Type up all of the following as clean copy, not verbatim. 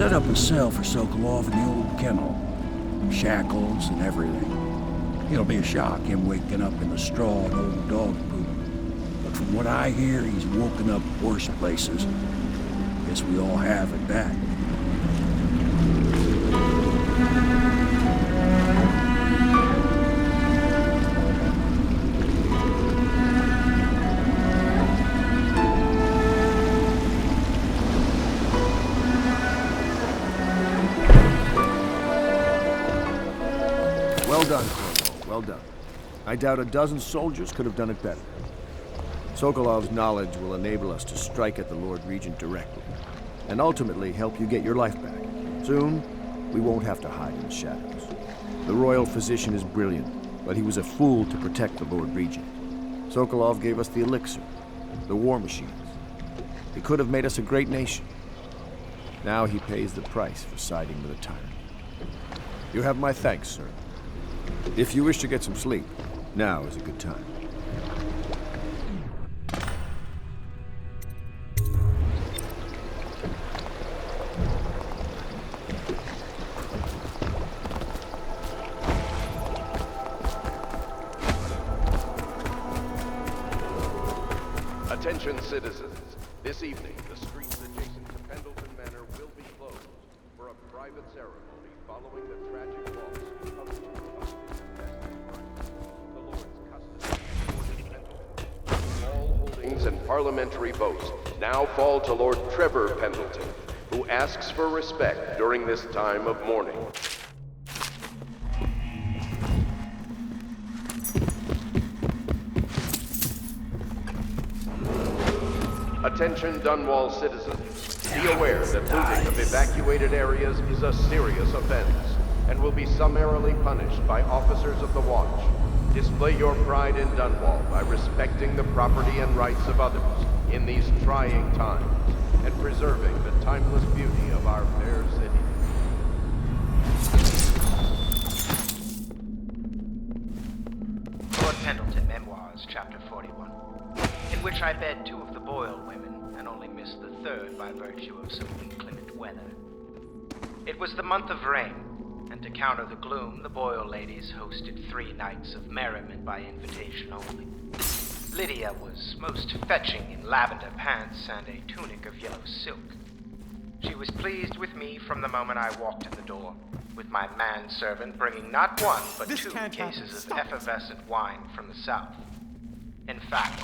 set up a cell for Sokolov in the old kennel. Shackles and everything. It'll be a shock, him waking up in the straw and old dog poop. But from what I hear, he's woken up worse places. Guess we all have at that. Well done, Corvo. Well done. I doubt a dozen soldiers could have done it better. Sokolov's knowledge will enable us to strike at the Lord Regent directly, and ultimately help you get your life back. Soon, we won't have to hide in the shadows. The royal physician is brilliant, but he was a fool to protect the Lord Regent. Sokolov gave us the elixir, the war machines. He could have made us a great nation. Now he pays the price for siding with a tyrant. You have my thanks, sir. If you wish to get some sleep, now is a good time. Attention citizens, this evening the streets adjacent to Pendleton Manor will be closed for a private ceremony following the tragic loss of the Lord's custody of Pendleton. All holdings and parliamentary votes now fall to Lord Trevor Pendleton, who asks for respect during this time of mourning. Attention Dunwall citizens, be aware that looting of evacuated areas is a serious offense and will be summarily punished by officers of the Watch. Display your pride in Dunwall by respecting the property and rights of others in these trying times and preserving the timeless beauty of our fair city. Lord Pendleton Memoirs, Chapter 41, in which I bed two of the Boyle women and only missed the third by virtue of some inclement weather. It was the month of rain, and to counter the gloom, the Boyle ladies hosted 3 nights of merriment by invitation only. Lydia was most fetching in lavender pants and a tunic of yellow silk. She was pleased with me from the moment I walked in the door, with my manservant bringing not one, but 2 cases of effervescent wine from the south. In fact,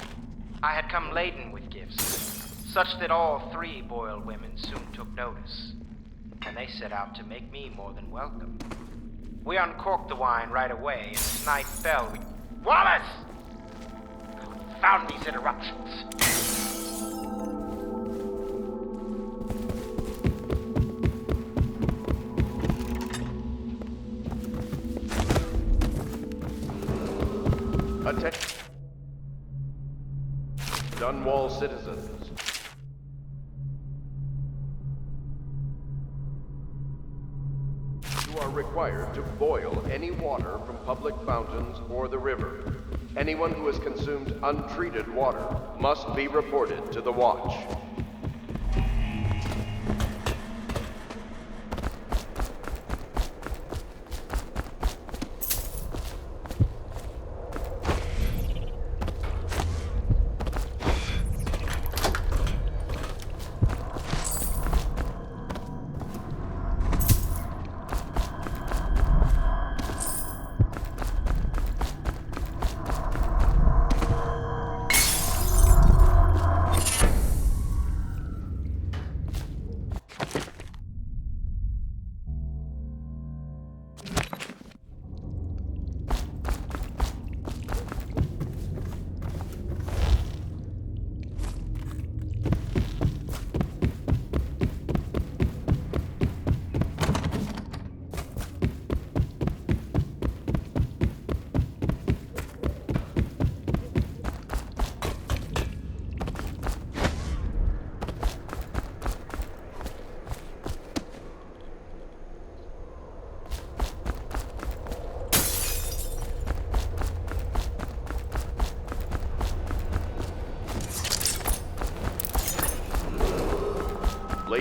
I had come laden with gifts, such that all 3 Boyle women soon took notice, and they set out to make me more than welcome. We uncorked the wine right away, and as night fell, Wallace! Found these interruptions. Attention Dunwall citizens. You are required to boil any water from public fountains or the river. Anyone who has consumed untreated water must be reported to the Watch.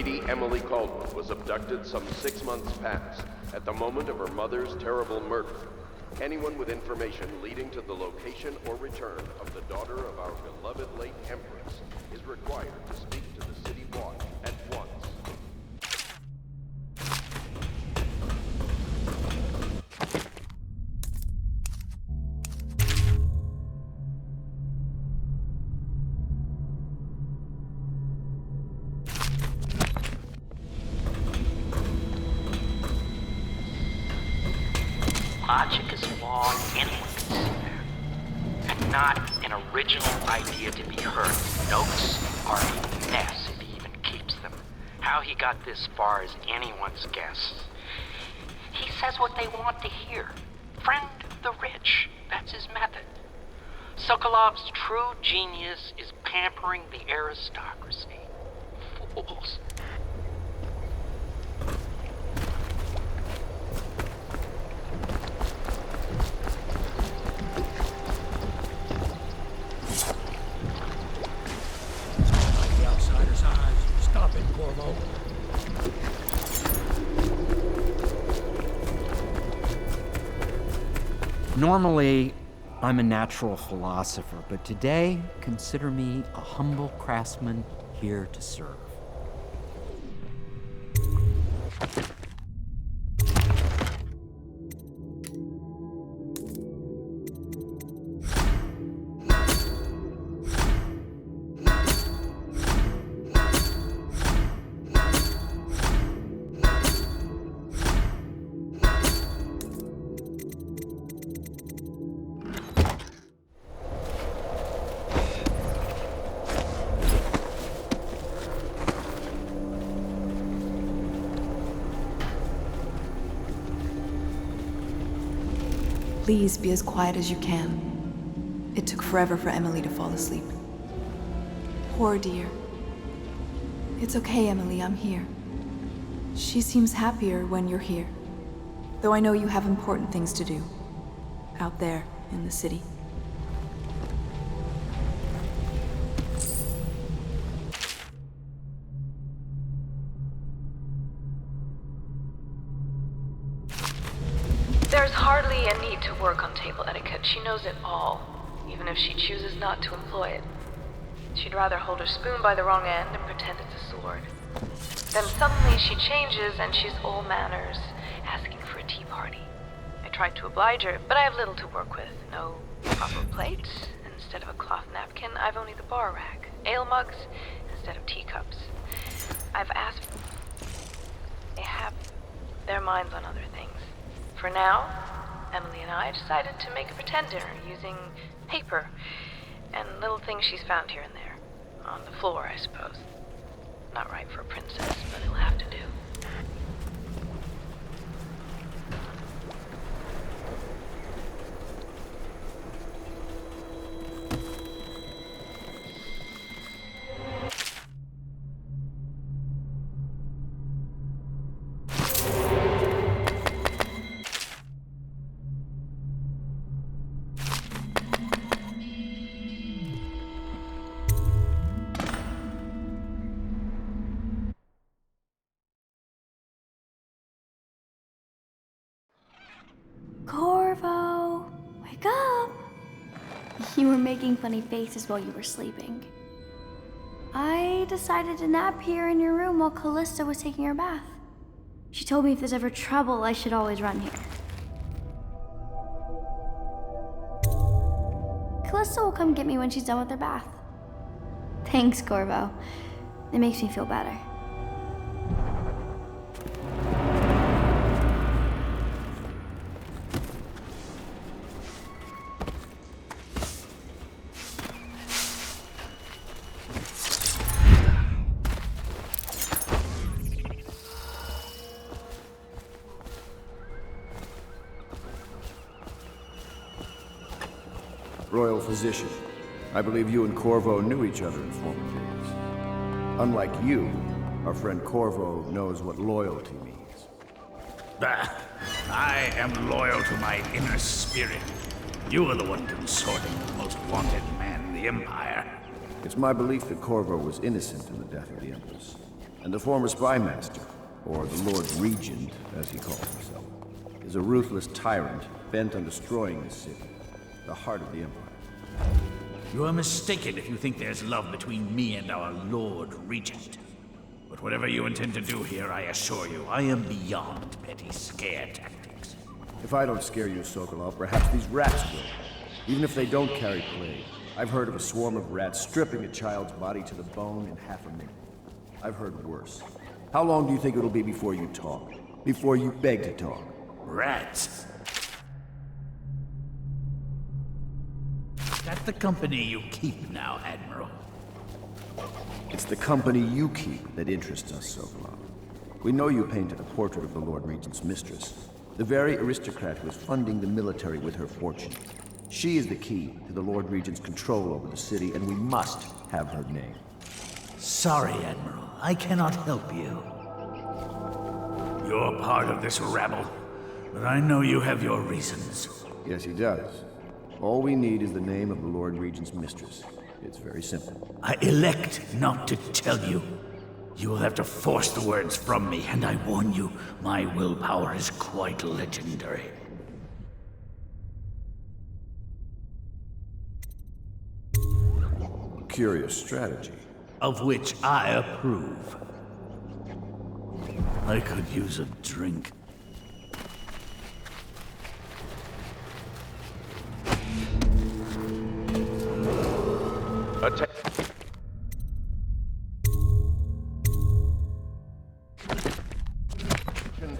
Lady Emily Caldwell was abducted some 6 months past, at the moment of her mother's terrible murder. Anyone with information leading to the location or return of the daughter of our beloved late Empress is required to speak to the City Watch at once. Logic is flawed, anyone can see that. And not an original idea to be heard. Notes are a mess if he even keeps them. How he got this far is anyone's guess. He says what they want to hear. Friend the rich. That's his method. Sokolov's true genius is pampering the aristocracy. Fools. The outsider's eyes. Stop it, Corvo. Normally, I'm a natural philosopher, but today, consider me a humble craftsman here to serve. Please be as quiet as you can. It took forever for Emily to fall asleep. Poor dear. It's okay, Emily, I'm here. She seems happier when you're here. Though I know you have important things to do. Out there, in the city. There's hardly a need to work on table etiquette. She knows it all, even if she chooses not to employ it. She'd rather hold her spoon by the wrong end and pretend it's a sword. Then suddenly she changes and she's all manners, asking for a tea party. I tried to oblige her, but I have little to work with. No proper plates. Instead of a cloth napkin, I've only the bar rack. Ale mugs instead of teacups. I've asked... They have their minds on other things. For now, Emily and I decided to make a pretend dinner using paper and little things she's found here and there. On the floor, I suppose. Not right for a princess, but it'll have to do. Corvo, wake up! You were making funny faces while you were sleeping. I decided to nap here in your room while Callista was taking her bath. She told me if there's ever trouble, I should always run here. Callista will come get me when she's done with her bath. Thanks, Corvo. It makes me feel better. Royal Physician, I believe you and Corvo knew each other in former days. Unlike you, our friend Corvo knows what loyalty means. Bah! I am loyal to my inner spirit. You are the one consorting with the most wanted man in the Empire. It's my belief that Corvo was innocent in the death of the Empress. And the former spy master, or the Lord Regent, as he calls himself, is a ruthless tyrant bent on destroying this city, the heart of the Empire. You are mistaken if you think there's love between me and our Lord Regent. But whatever you intend to do here, I assure you, I am beyond petty scare tactics. If I don't scare you, Sokolov, perhaps these rats will. Even if they don't carry plague. I've heard of a swarm of rats stripping a child's body to the bone in half a minute. I've heard worse. How long do you think it'll be before you talk? Before you beg to talk? Rats? That's the company you keep now, Admiral. It's the company you keep that interests us, Sokolov. We know you painted a portrait of the Lord Regent's mistress, the very aristocrat who is funding the military with her fortune. She is the key to the Lord Regent's control over the city, and we must have her name. Sorry, Admiral. I cannot help you. You're part of this rabble, but I know you have your reasons. Yes, he does. All we need is the name of the Lord Regent's mistress. It's very simple. I elect not to tell you. You will have to force the words from me, and I warn you, my willpower is quite legendary. Curious strategy. Of which I approve. I could use a drink.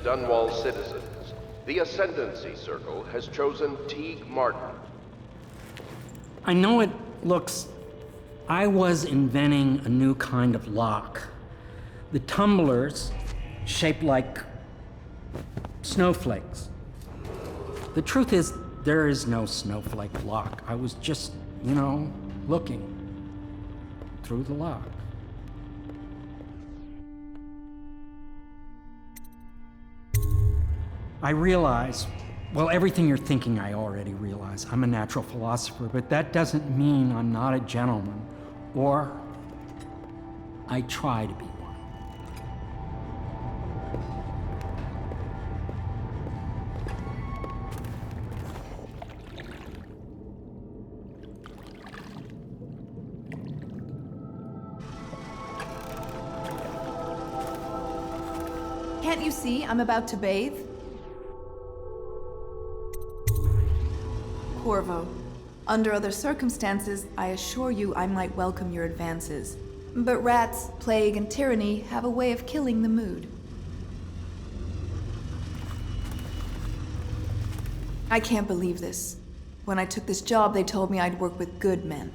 Dunwall citizens, the Ascendancy Circle has chosen Teague Martin. I know it looks... I was inventing a new kind of lock. The tumblers, shaped like snowflakes. The truth is, there is no snowflake lock. I was just, looking through the lock. I realize, well, everything you're thinking I already realize. I'm a natural philosopher, but that doesn't mean I'm not a gentleman, or I try to be one. Can't you see I'm about to bathe? Corvo, under other circumstances, I assure you I might welcome your advances. But rats, plague, and tyranny have a way of killing the mood. I can't believe this. When I took this job, they told me I'd work with good men.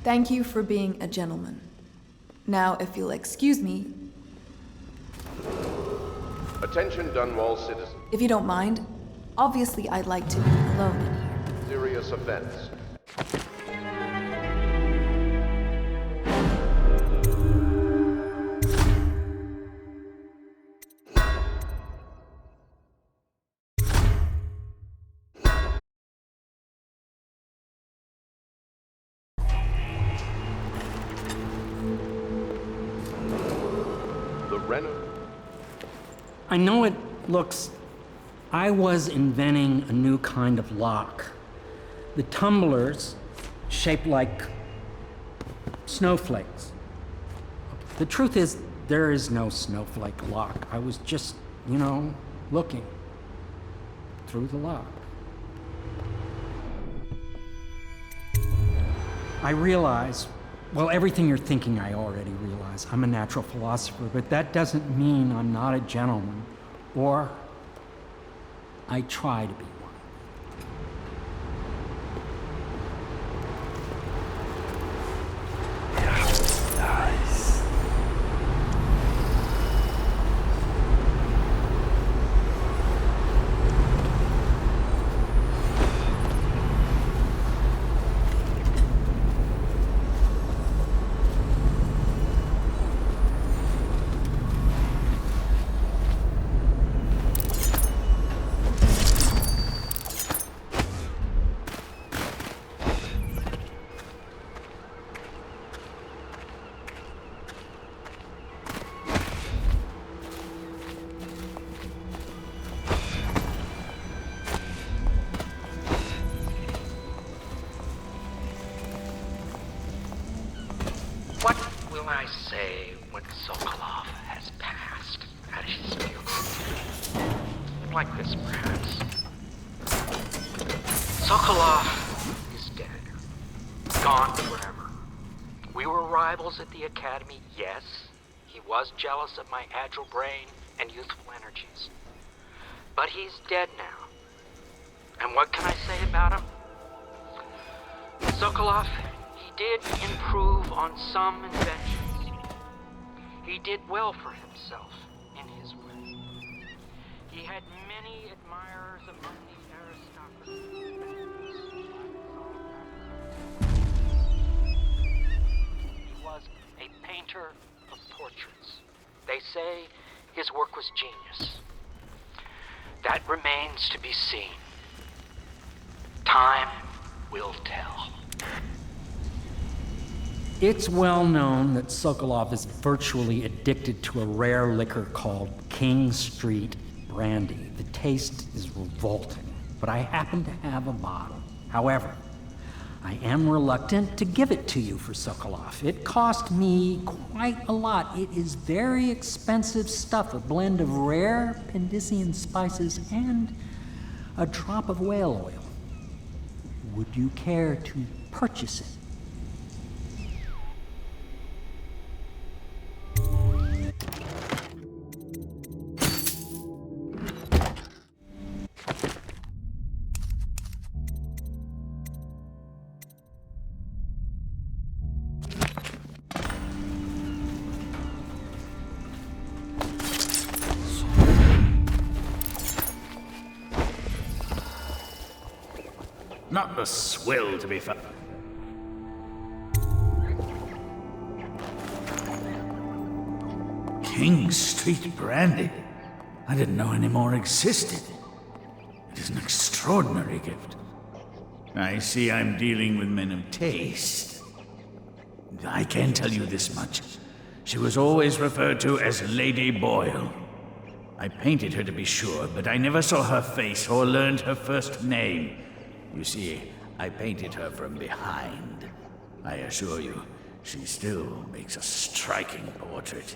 Thank you for being a gentleman. Now, if you'll excuse me... Attention Dunwall citizens. If you don't mind, obviously I'd like to be alone in here. Serious offense. The Reno. I know it looks... I was inventing a new kind of lock. The tumblers, shaped like snowflakes. The truth is, there is no snowflake lock. I was just, looking through the lock. I realize, well, everything you're thinking I already realize. I'm a natural philosopher, but that doesn't mean I'm not a gentleman, or I try to be one. Nice. like this, perhaps. Sokolov is dead. Gone forever. We were rivals at the Academy, yes. He was jealous of my agile brain and youthful energies. But he's dead now. And what can I say about him? Sokolov, he did improve on some inventions. He did well for himself in his way. He had many admirers among the aristocracy. He was a painter of portraits. They say his work was genius. That remains to be seen. Time will tell. It's well known that Sokolov is virtually addicted to a rare liquor called King Street Brandy. The taste is revolting, but I happen to have a bottle. However, I am reluctant to give it to you for Sokolov. It cost me quite a lot. It is very expensive stuff, a blend of rare Pendician spices and a drop of whale oil. Would you care to purchase it? Not the swill to be found. King Street Brandy? I didn't know any more existed. It is an extraordinary gift. I see I'm dealing with men of taste. I can tell you this much. She was always referred to as Lady Boyle. I painted her to be sure, but I never saw her face or learned her first name. You see, I painted her from behind. I assure you, she still makes a striking portrait.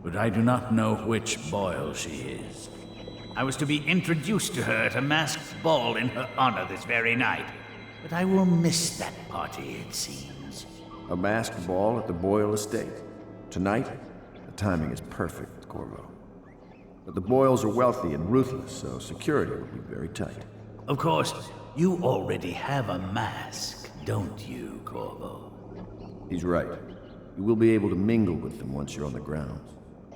But I do not know which Boyle she is. I was to be introduced to her at a masked ball in her honor this very night. But I will miss that party, it seems. A masked ball at the Boyle estate. Tonight, the timing is perfect, Corvo. But the Boyles are wealthy and ruthless, so security will be very tight. Of course, you already have a mask, don't you, Corvo? He's right. You will be able to mingle with them once you're on the grounds.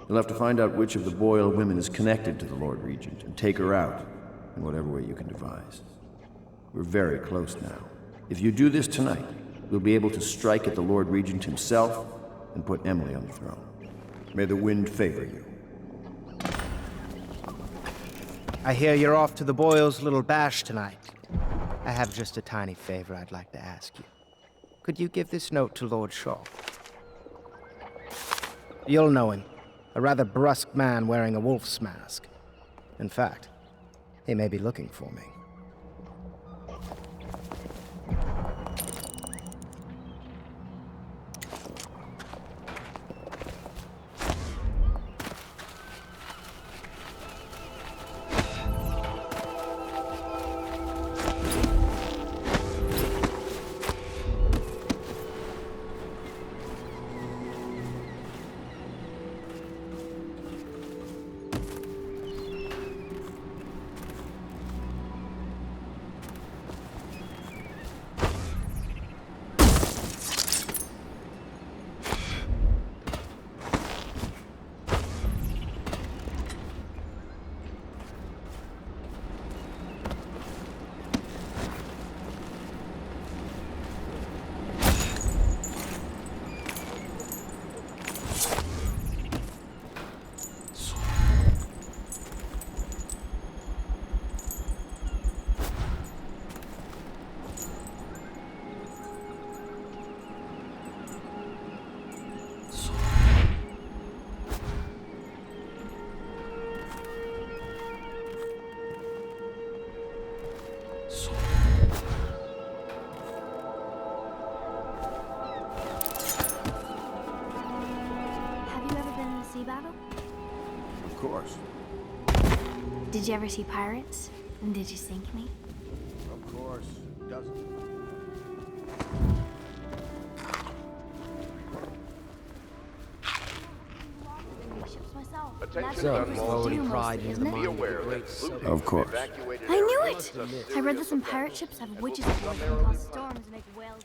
You'll have to find out which of the Boyle women is connected to the Lord Regent and take her out in whatever way you can devise. We're very close now. If you do this tonight, we'll be able to strike at the Lord Regent himself and put Emily on the throne. May the wind favor you. I hear you're off to the Boyles' little bash tonight. I have just a tiny favor I'd like to ask you. Could you give this note to Lord Shaw? You'll know him. A rather brusque man wearing a wolf's mask. In fact, he may be looking for me. Did you ever see pirates? And did you sink me? Of course, doesn't. Attention So, Dunwall loading citizens. pride into the Be mind of the aware great that soul. looting Of course. evacuated I knew areas it! is a I read serious that some offense pirate ships have and witches will be aboard that summarily cause punished. storms and make whales.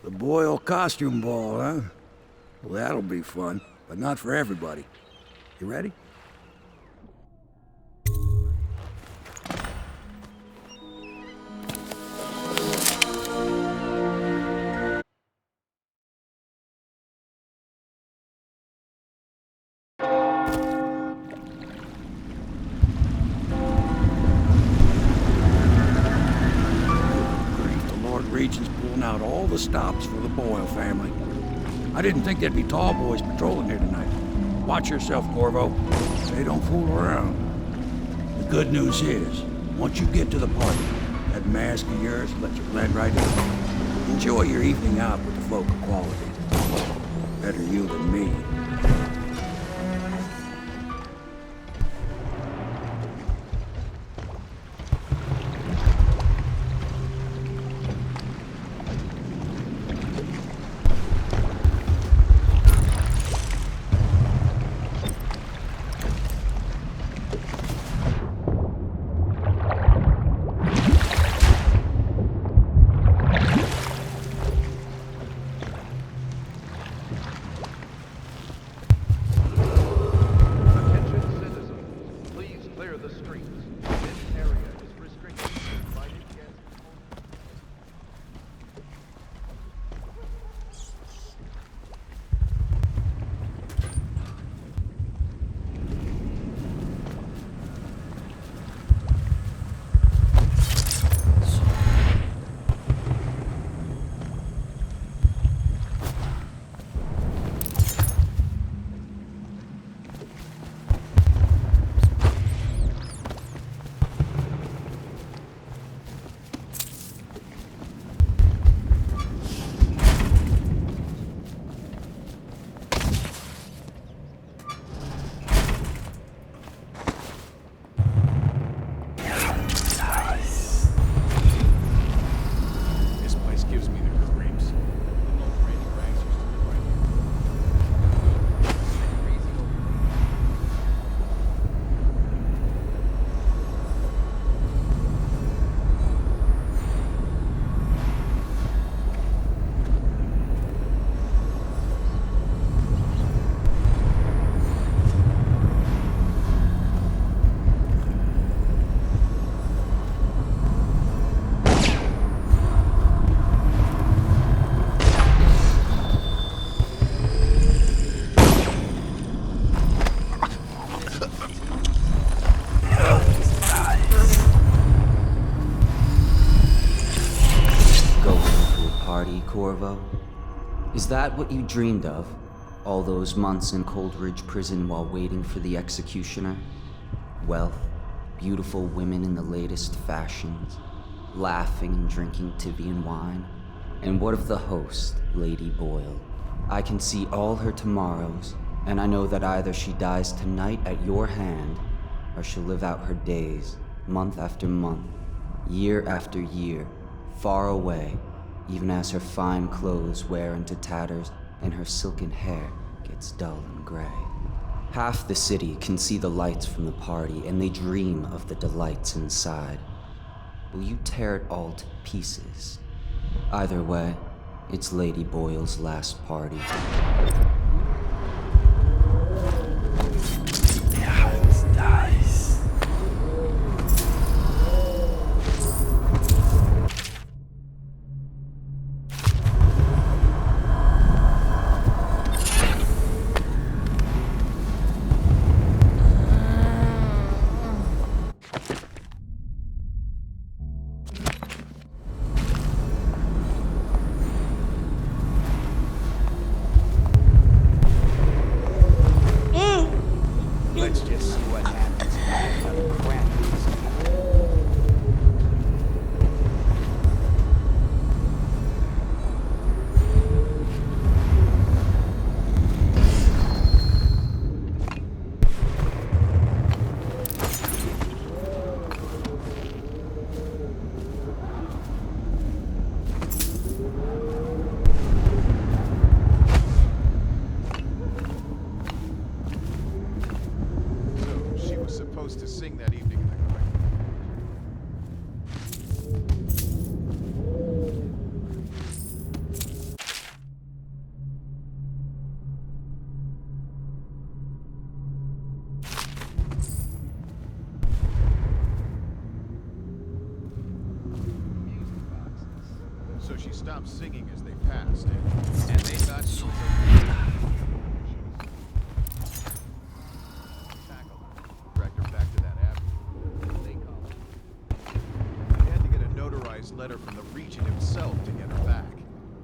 The Boyle costume ball, huh? Well, that'll be fun, but not for everybody. You ready? The Lord Regent's pulling out all the stops for the Boyle family. I didn't think there'd be tall boys patrolling here tonight. Watch yourself, Corvo. They don't fool around. The good news is, once you get to the party, that mask of yours will let you blend right in. Enjoy your evening out with the folk of quality. Better you than me. Attention citizens, please clear the streets. This area is restricted to invited guests only. This place gives me the creeps. The old Randy Rags used to live right here. Going to a party, Corvo? Is that what you dreamed of? All those months in Coldridge Prison while waiting for the executioner? Wealth, beautiful women in the latest fashions, laughing and drinking Tibian wine? And what of the host, Lady Boyle? I can see all her tomorrows, and I know that either she dies tonight at your hand, or she'll live out her days, month after month, year after year, far away, even as her fine clothes wear into tatters and her silken hair gets dull and gray. Half the city can see the lights from the party, and they dream of the delights inside. Will you tear it all to pieces? Either way, it's Lady Boyle's last party. Let's just see what happens. How the crap is. supposed to sing that evening in the choir. So she stopped singing as they passed, and they thought she was tackle her, dragged her back to that avenue. They called. They had to get a notarized letter from the regent himself to get her back,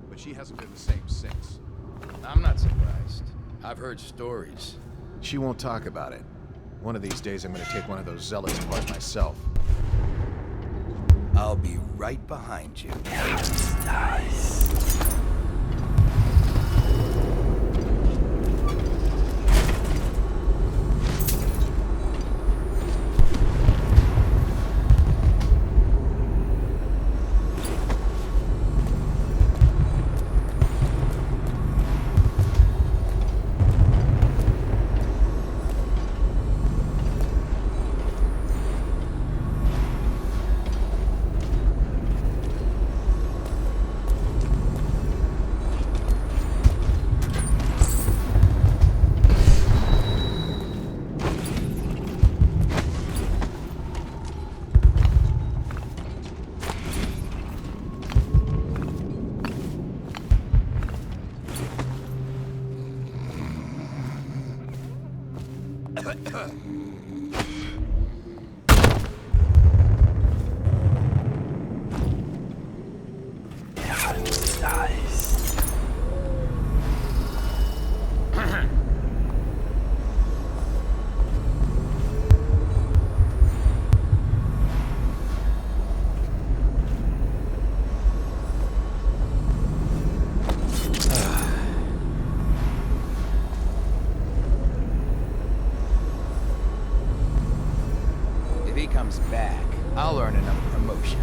but she hasn't been the same since. I'm not surprised. I've heard stories. She won't talk about it. One of these days I'm gonna take one of those zealots apart myself. I'll be right behind you. Nice. If he comes back, I'll earn another promotion.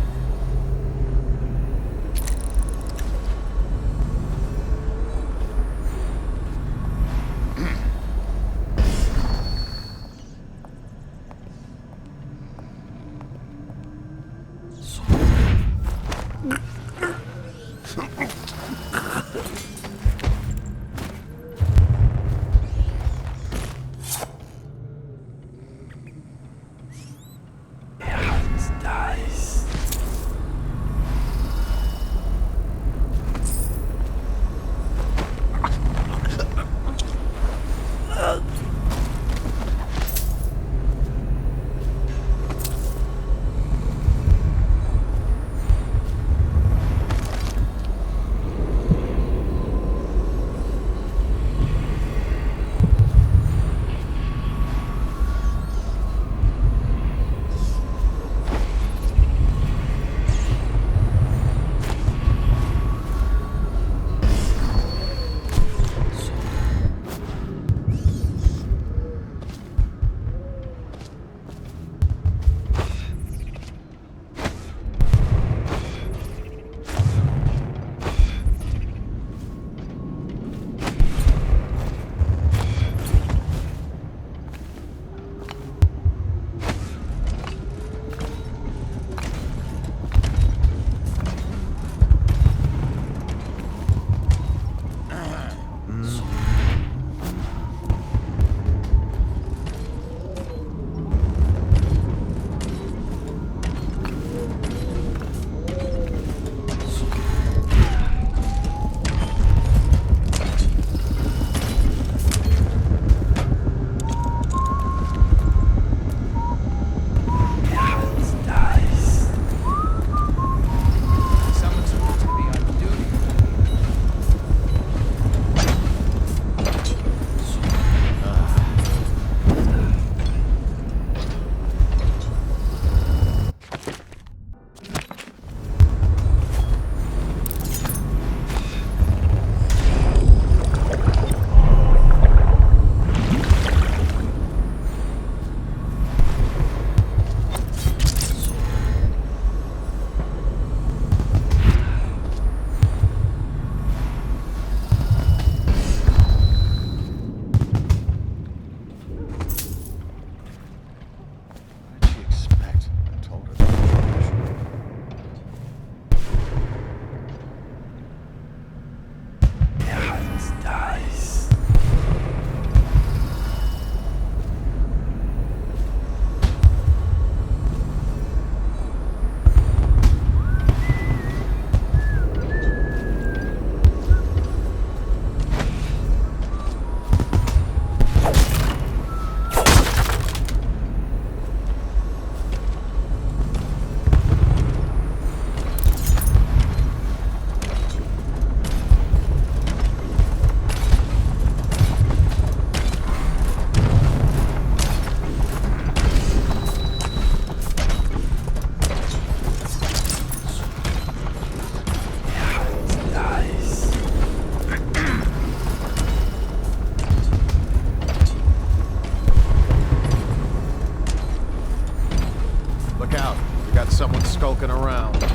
Look out. We got someone skulking around. None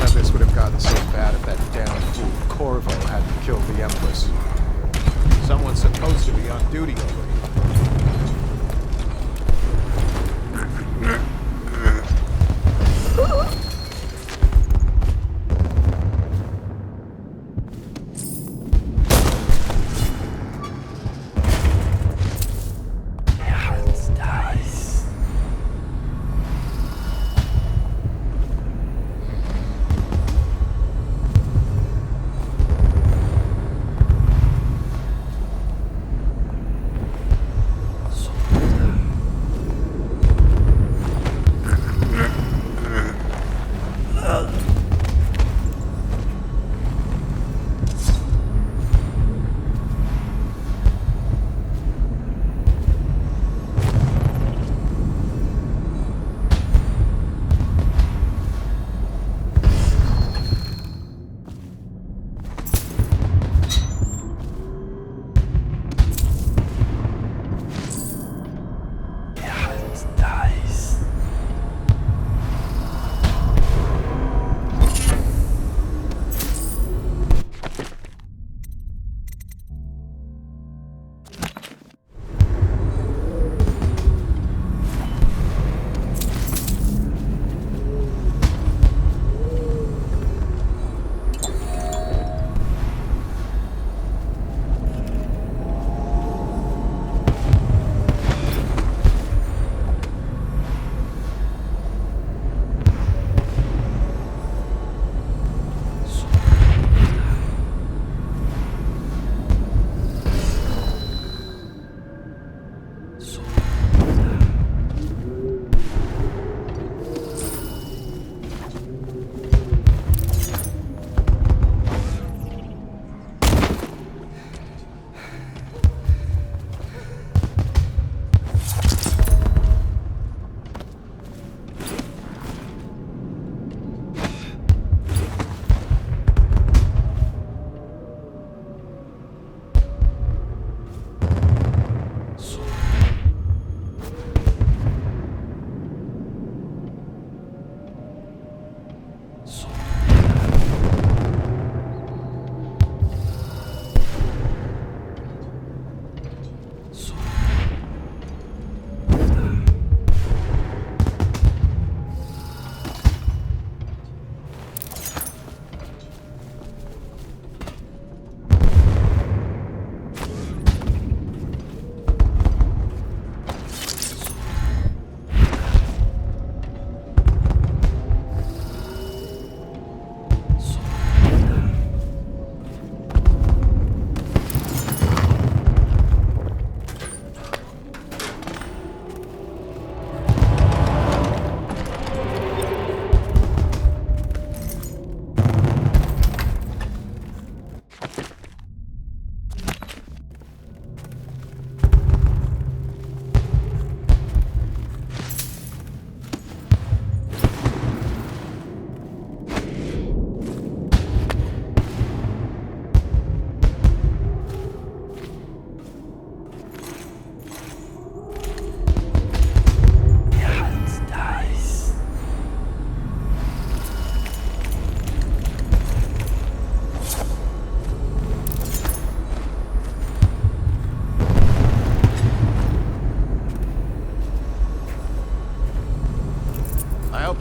of this would have gotten so bad if that damn fool Corvo hadn't killed the Empress. Someone's supposed to be on duty over here.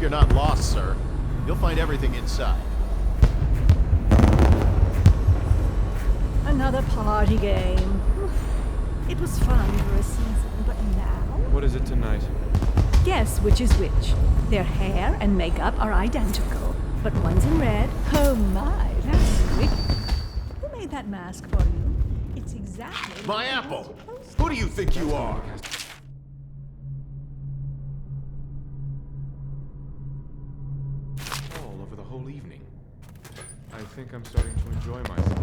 You're not lost, sir. You'll find everything inside. Another party game. It was fun for a season, but now... What is it tonight? Guess which is which. Their hair and makeup are identical, but one's in red. Oh my, that's wicked. Who made that mask for you? It's exactly... My apple! Who do you think you are? Whole evening. I think I'm starting to enjoy myself.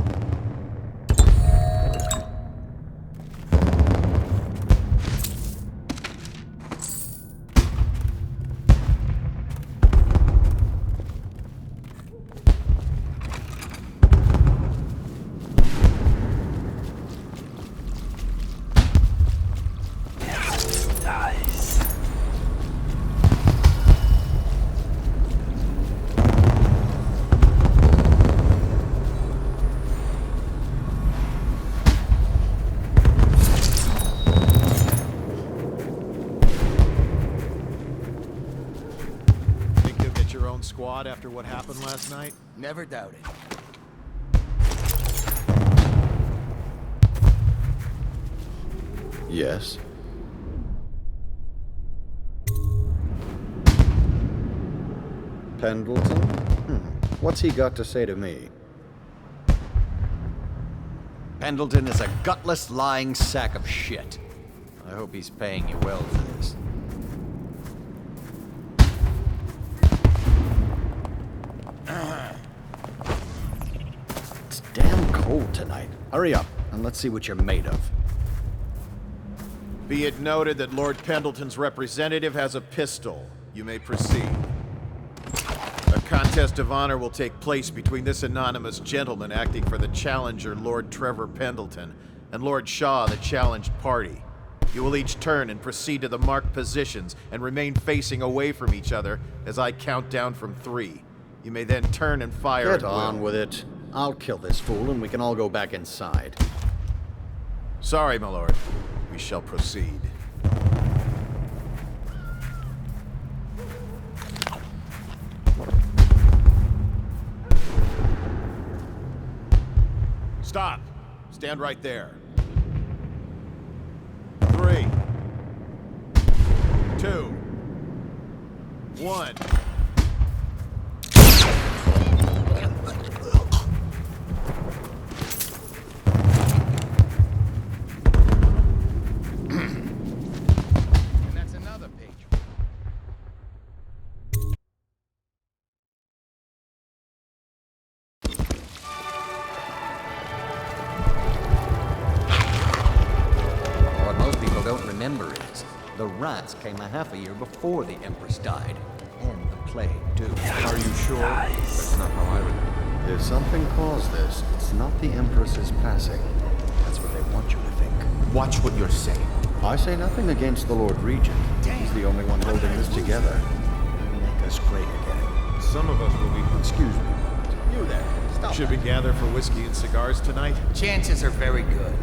odd after what happened last night? Never doubt it. Yes? Pendleton? What's he got to say to me? Pendleton is a gutless, lying sack of shit. I hope he's paying you well for this. It's damn cold tonight. Hurry up, and let's see what you're made of. Be it noted that Lord Pendleton's representative has a pistol. You may proceed. A contest of honor will take place between this anonymous gentleman acting for the challenger, Lord Trevor Pendleton, and Lord Shaw, the challenged party. You will each turn and proceed to the marked positions and remain facing away from each other as I count down from 3. You may then turn and fire Get on with it. I'll kill this fool and we can all go back inside. Sorry, my lord. We shall proceed. Stop! Stand right there. 3, 2, 1. And that's another page. What most people don't remember is the rats came a half a year before the Empress died. And the plague, too. Are you sure? That's not how I remember. If something caused this, it's not the Empress's passing. That's what they want you to think. Watch what you're saying. I say nothing against the Lord Regent. He's the only one holding this together. He'll make us great again. Some of us will be... Excuse me. You there. Stop. Should we gather for whiskey and cigars tonight? Chances are very good.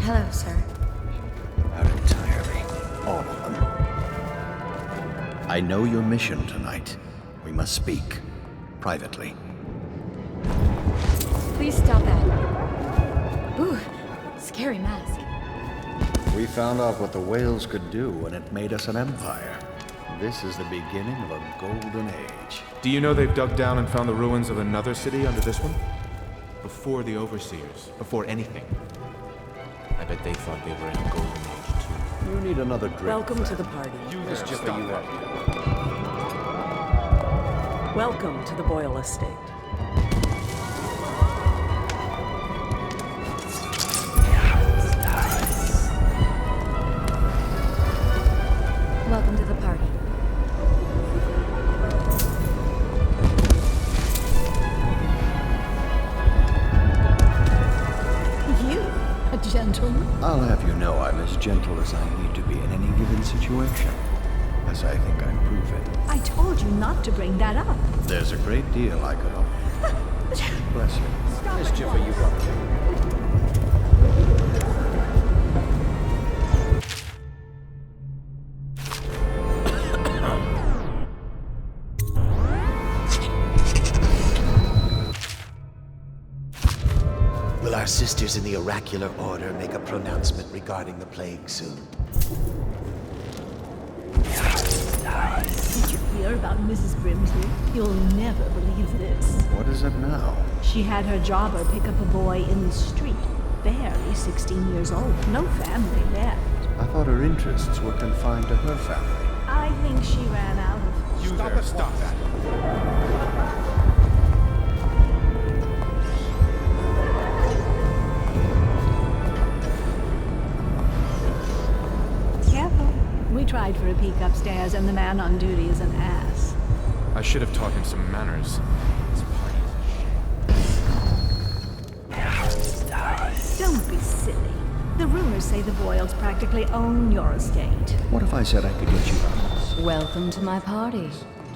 Hello, sir. Not entirely. All of them. I know your mission tonight. We must speak. Privately. Please stop that. Ooh, scary mask. We found out what the whales could do, and it made us an empire. This is the beginning of a golden age. Do you know they've dug down and found the ruins of another city under this one? Before the Overseers, before anything. I bet they thought they were in a golden age, too. You need another drink. Welcome to the party. Mischief are you up to? Welcome to the Boyle Estate. Welcome to the party. You, a gentleman? I'll have you know I'm as gentle as I need to be in any given situation. As I think I've proven. I told you not to bring that up. There's a great deal I could offer. Bless you. Mischief are you up to? Will our sisters in the oracular order make a pronouncement regarding the plague soon? Did you hear about Mrs. Brimsley? You'll never believe this. What is it now? She had her jobber pick up a boy in the street, barely 16 years old, no family left. I thought her interests were confined to her family. I think she ran out of... You there, stop that. Careful. We tried for a peek upstairs, and the man on duty is an ass. I should have taught him some manners. This party is a shame. Don't be silly. The rumors say the Boyles practically own your estate. What if I said I could get you out? Welcome to my party.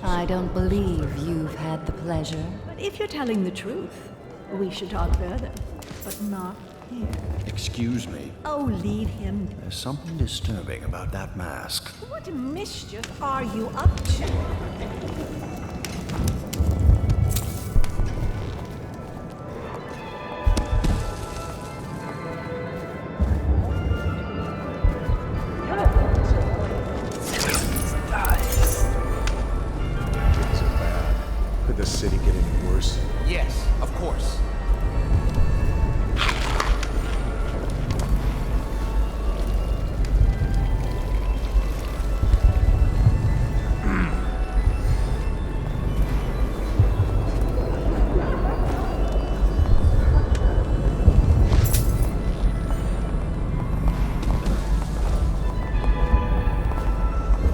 I don't believe you've had the pleasure. But if you're telling the truth, we should talk further. But not here. Excuse me. Oh, leave him. There's something disturbing about that mask. What mischief are you up to? Could the city get any worse? Yes, of course.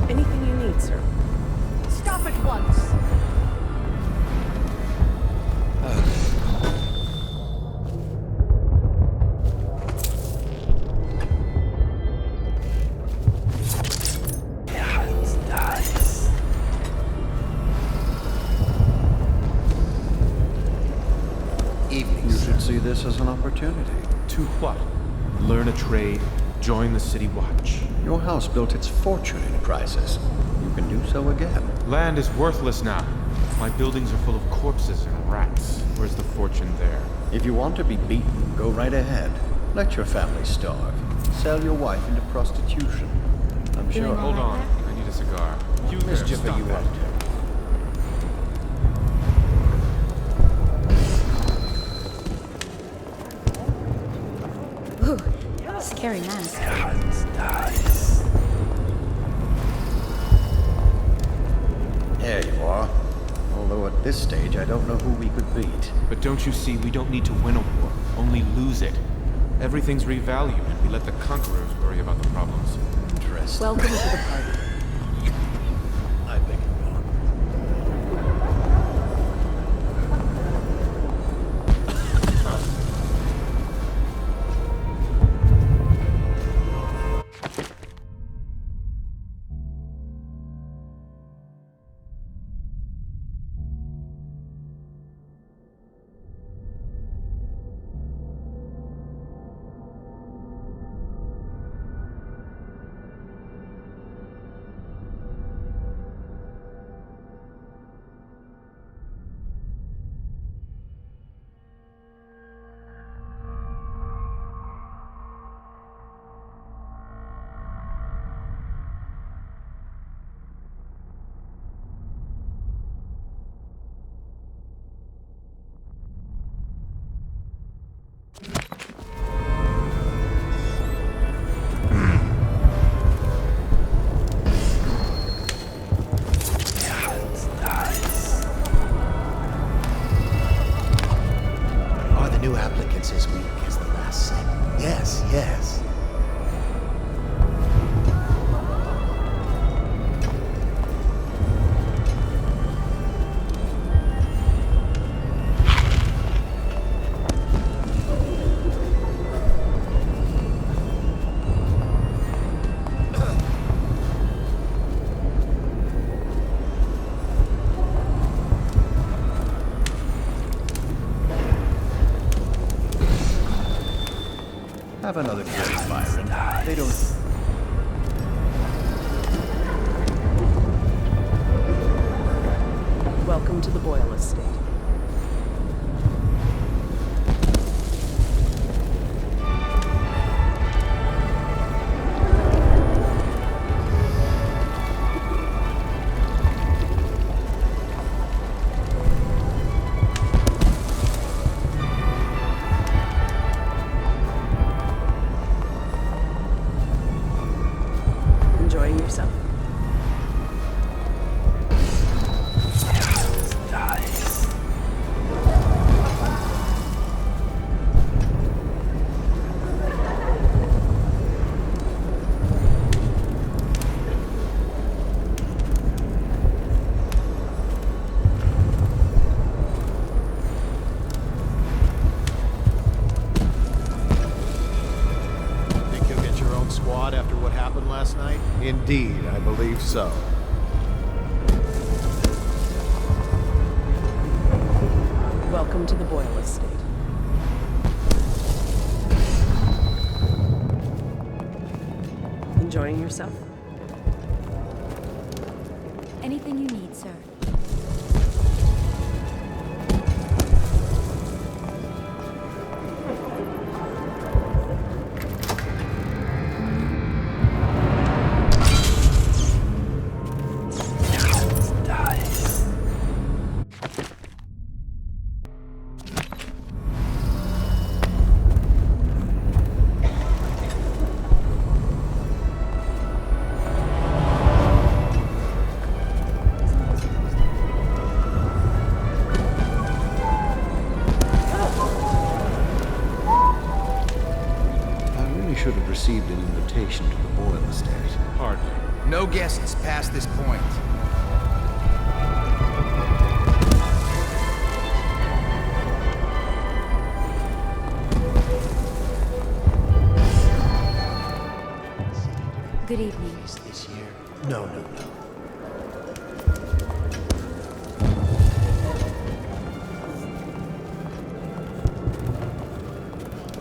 Anything you need, sir? Stop at once. You should see this as an opportunity. To what? Learn a trade, join the City Watch. Your house built its fortune in crisis. You can do so again. Land is worthless now. My buildings are full of corpses and rats. Where's the fortune there? If you want to be beaten, go right ahead. Let your family starve. Sell your wife into prostitution. I'm sure. Hold on. I need a cigar. You there, Mischief are stop you that. up to? Ooh, scary mask. There you are. Although at this stage, I don't know who we could beat. But don't you see, we don't need to win a war, only lose it. Everything's revalued, and we let the conquerors worry about the problems. Interesting. Welcome to the party. I beg your pardon. Are the new applicants as weak as the last set? Yes, yes. Have another drink, Byron. They don't... Welcome to the Boyle Estate. Enjoying yourself? Think you'll get your own squad after what happened last night? Indeed, I believe so. Welcome to the Boyle Estate. Enjoying yourself? Anything you need, sir. Should have received an invitation to the Boyle Estate. Hardly. No guests past this point. Good evening. Is this year? No.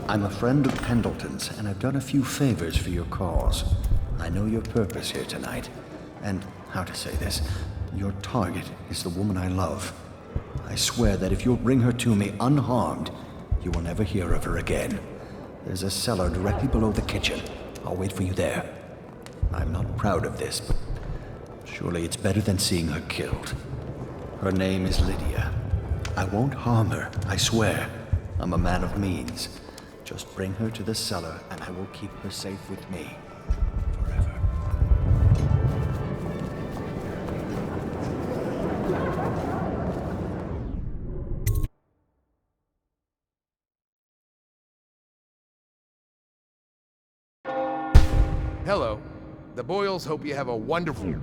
I'm a friend of Pendleton's, and I've done a few favors for your cause. I know your purpose here tonight, and how to say this, your target is the woman I love. I swear that if you'll bring her to me unharmed, you will never hear of her again. There's a cellar directly below the kitchen. I'll wait for you there. I'm not proud of this, but surely it's better than seeing her killed. Her name is Lydia. I won't harm her, I swear. I'm a man of means. Just bring her to the cellar, and I will keep her safe with me. Forever. Hello. The Boyles hope you have a wonderful...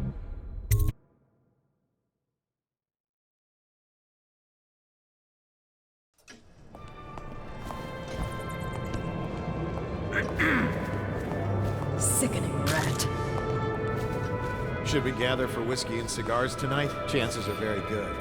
Sickening rat. Should we gather for whiskey and cigars tonight? Chances are very good.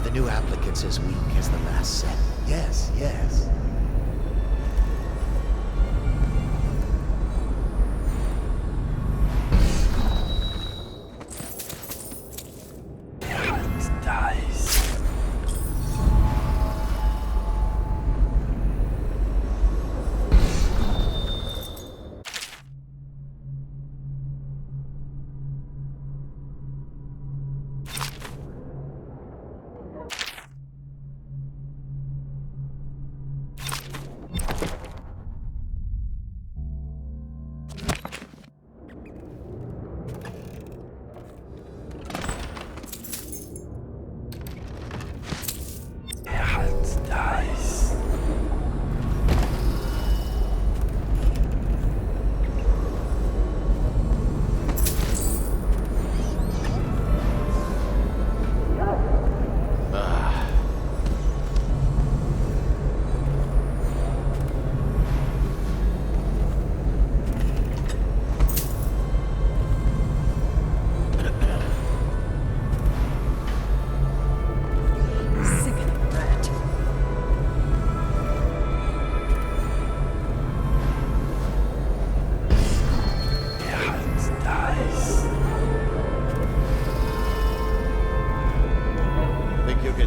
the new applicants as weak as the last set? Yes, yes.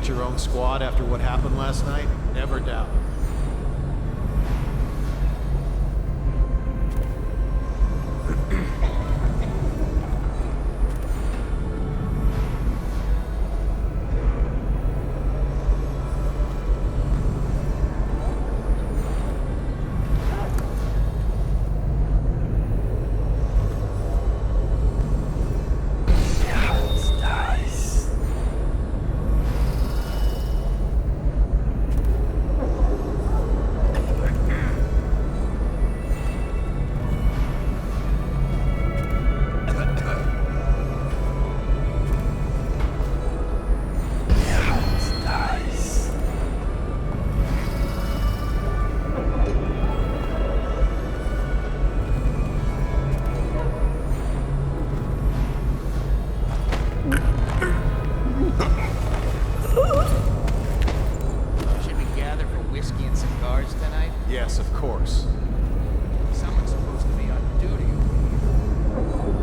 Your own squad after what happened last night? Never doubt. Yes, of course. Someone's supposed to be on duty over here.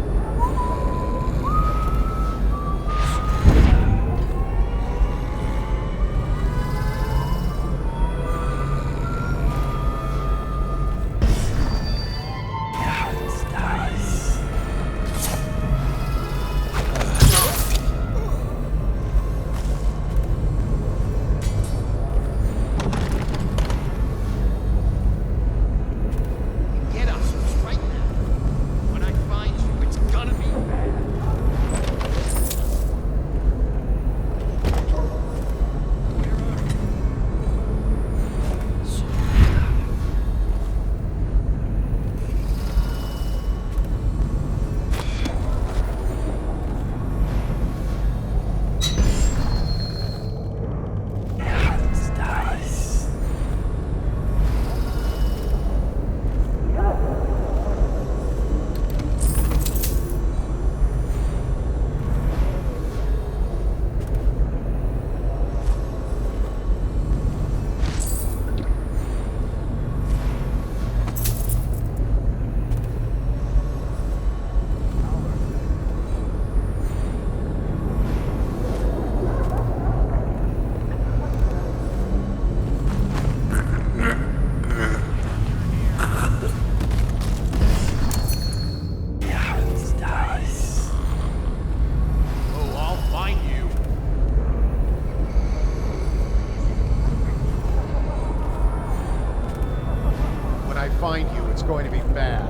Find you, it's going to be bad.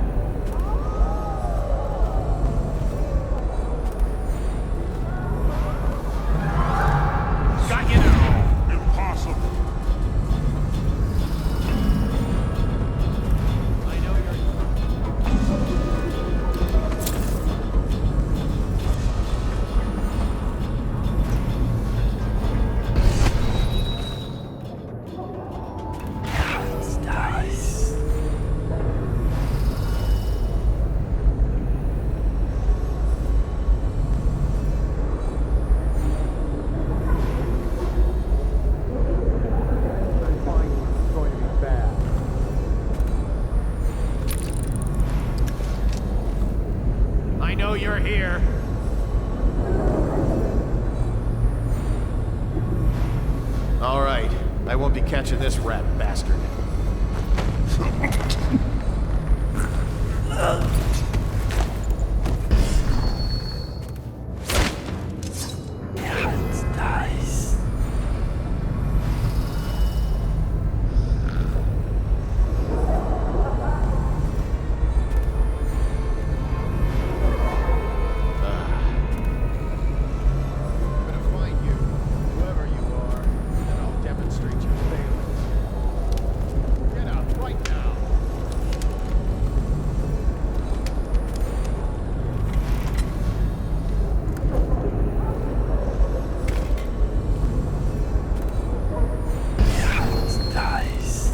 Got you now! Impossible! I know here. All right. I won't be catching this rat bastard. Nice. I'm gonna find you, whoever you are, and I'll demonstrate your failings. Get out right now. Nice.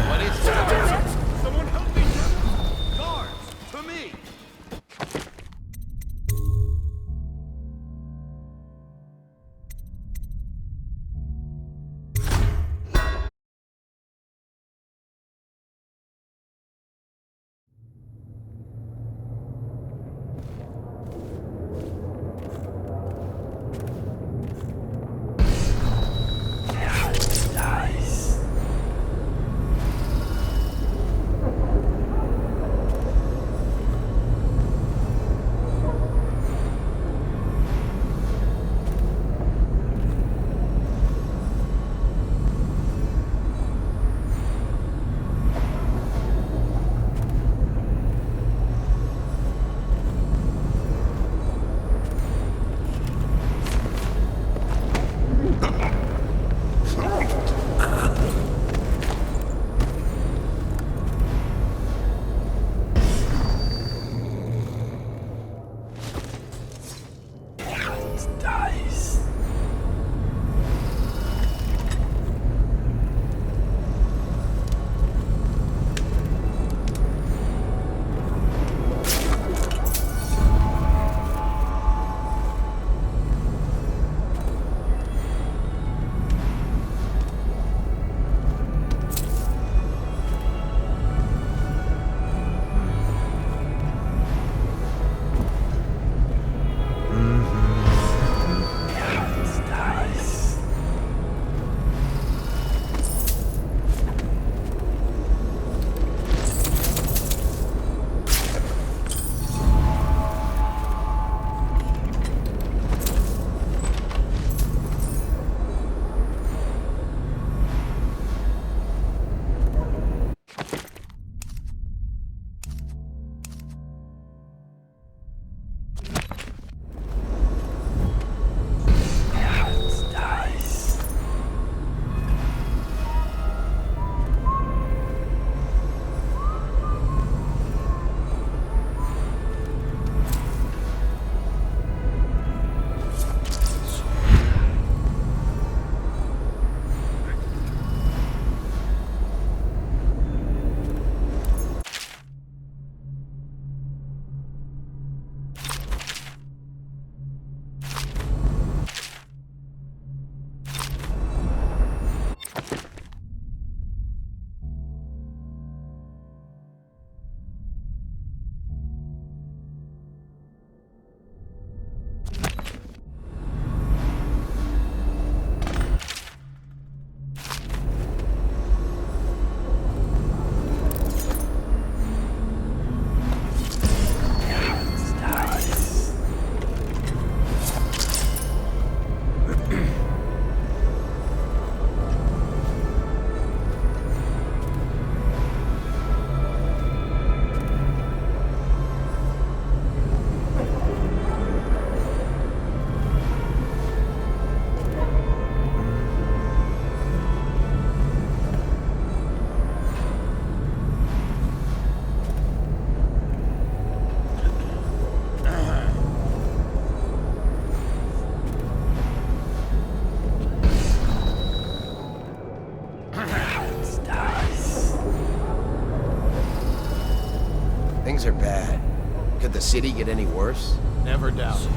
What is that? Someone help me! Guards, to me! Nice. Nice. Nice. Nice. Nice. Nice. Things are bad. Could the city get any worse? Never doubt it.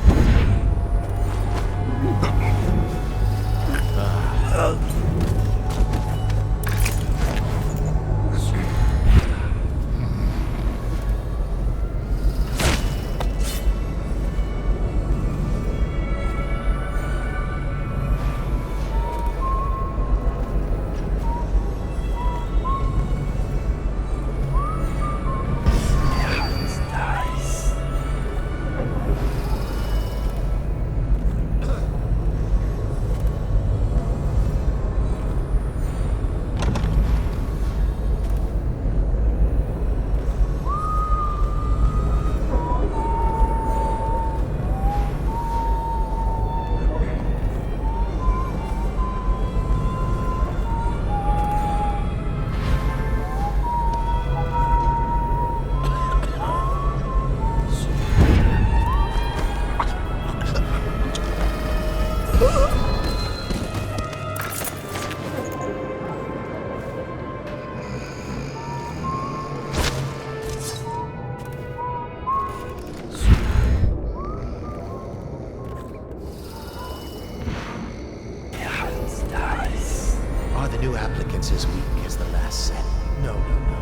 Are the new applicants as weak as the last set? No, no, no.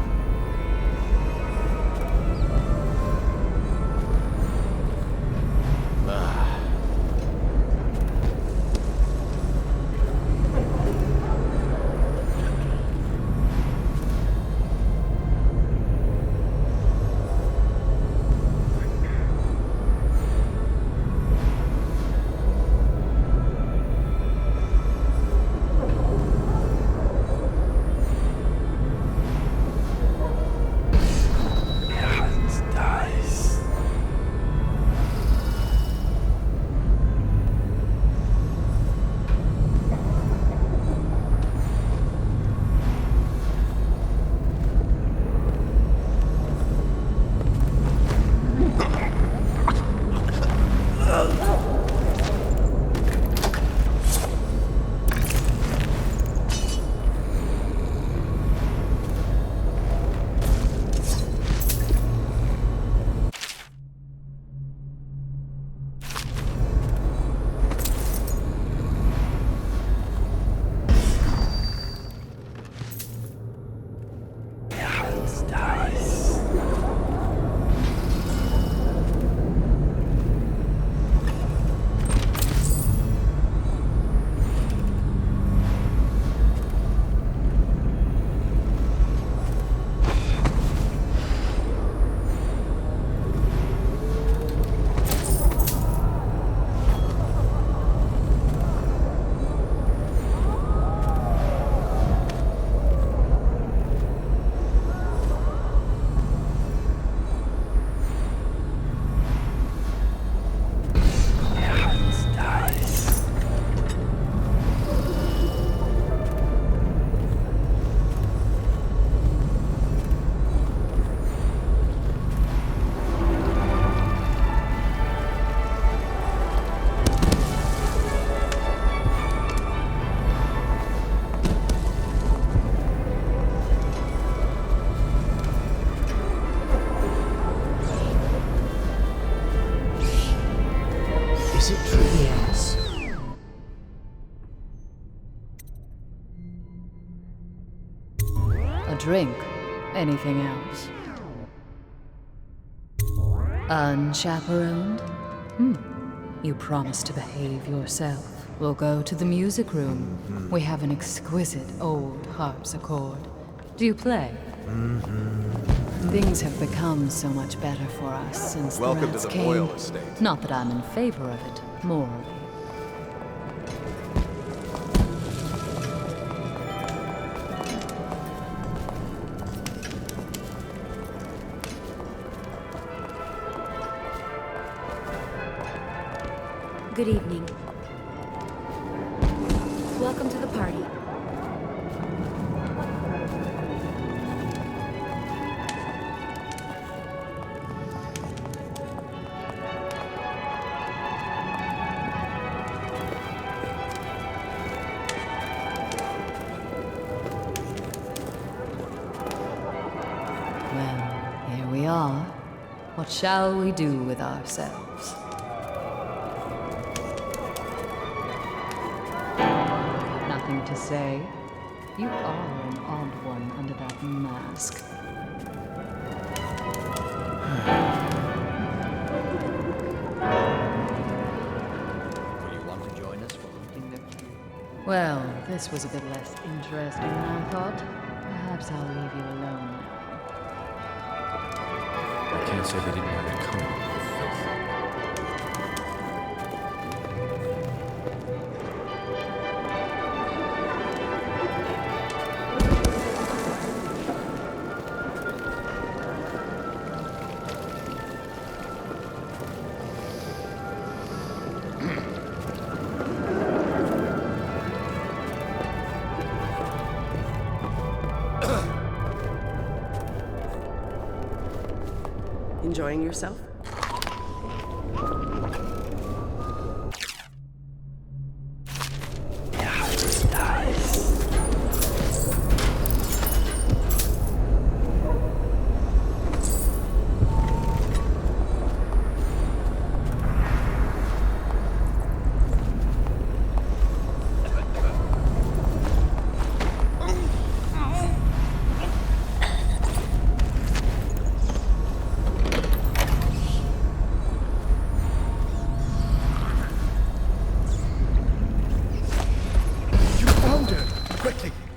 Is it true? Yes. A drink? Anything else? Unchaperoned? You promised to behave yourself. We'll go to the music room. We have an exquisite old harpsichord. Do you play? Things have become so much better for us since Welcome the to rats the came. Boyle estate. Not that I'm in favor of it, morally. Good evening. Welcome to the party. Well, here we are. What shall we do with ourselves? to say. You are an odd one under that mask. Will you want to join us for hunting next year? Well, this was a bit less interesting than I thought. Perhaps I'll leave you alone now. I can't say they didn't have it coming. Enjoying yourself?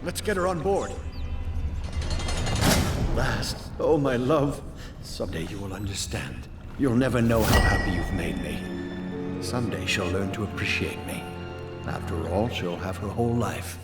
Let's get her on board. Last, oh my love, someday you will understand. You'll never know how happy you've made me. Someday she'll learn to appreciate me. After all, she'll have her whole life.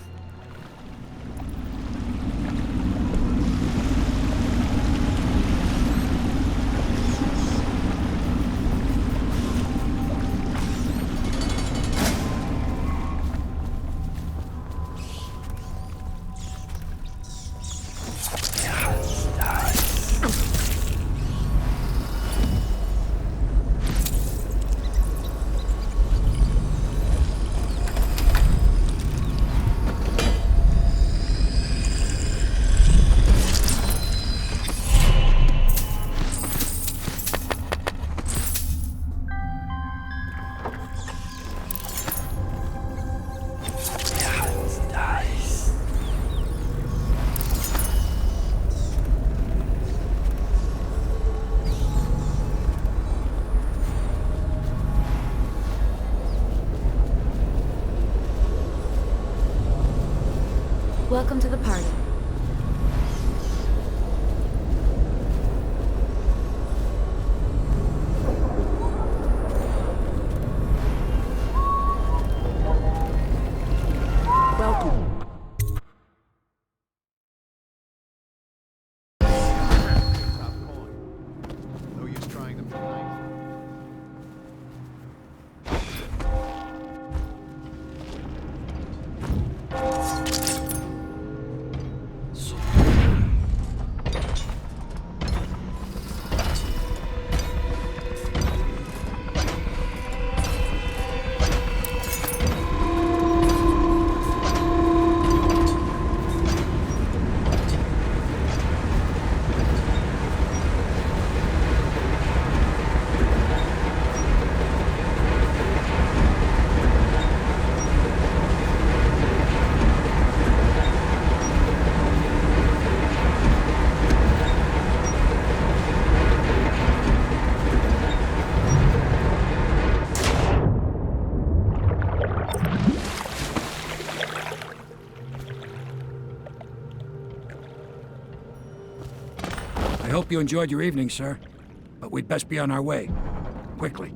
Welcome to the party. Welcome. No use trying them tonight. I hope you enjoyed your evening, sir. But we'd best be on our way. Quickly.